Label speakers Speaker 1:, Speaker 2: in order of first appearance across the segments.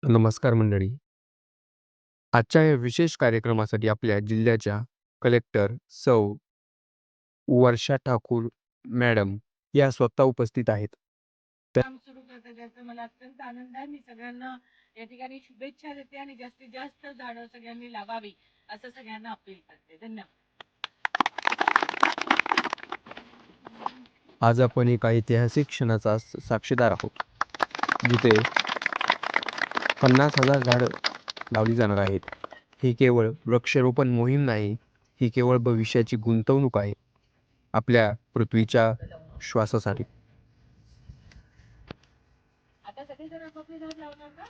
Speaker 1: नमस्कार मंडळी. आजच्या या विशेष कार्यक्रमासाठी आपल्या जिल्ह्याच्या कलेक्टर सौ वर्षा ठाकूर मॅडम या स्वतः उपस्थित आहेत.
Speaker 2: काम सुरू करते त्याचा मला अत्यंत आनंद आहे. मी सगळ्यांना या ठिकाणी शुभेच्छा देते आणि जास्तीत जास्त झाडं सगळ्यांनी लावावी असं सगळ्यांना अपील करते. धन्यवाद.
Speaker 1: आज आपण एका ऐतिहासिक क्षणाचा साक्षीदार आहोत, जिथे 50,000 झाडं लावली जाणार आहेत. ही केवळ वृक्षारोपण मोहीम नाही, ही केवळ भविष्याची गुंतवणूक आहे आपल्या पृथ्वीच्या श्वासासाठी.
Speaker 2: आता सगळेजण आपापले झाड लावणार का?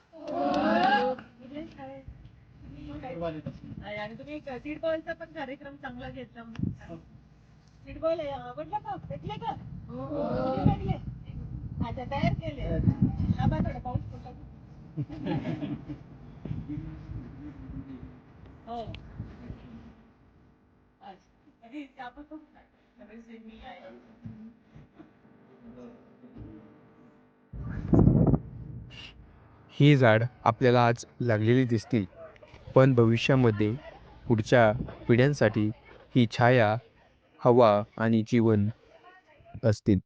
Speaker 2: आणि तुम्ही सीड बॉलचा पण कार्यक्रम चांगला घेतला. सीड बॉल आवडला का? भेटले का? भेटले. अच्छा, तयार केले. आबा थोडा पाऊस पडला. हो. अच्छा. आपण बघू ना. सगळे मी आहे.
Speaker 1: ही झाड आपल्याला आज लागलेली दिसतील, पण भविष्यामध्ये पुढच्या पिढ्यांसाठी ही छाया, हवा आणि जीवन असतील.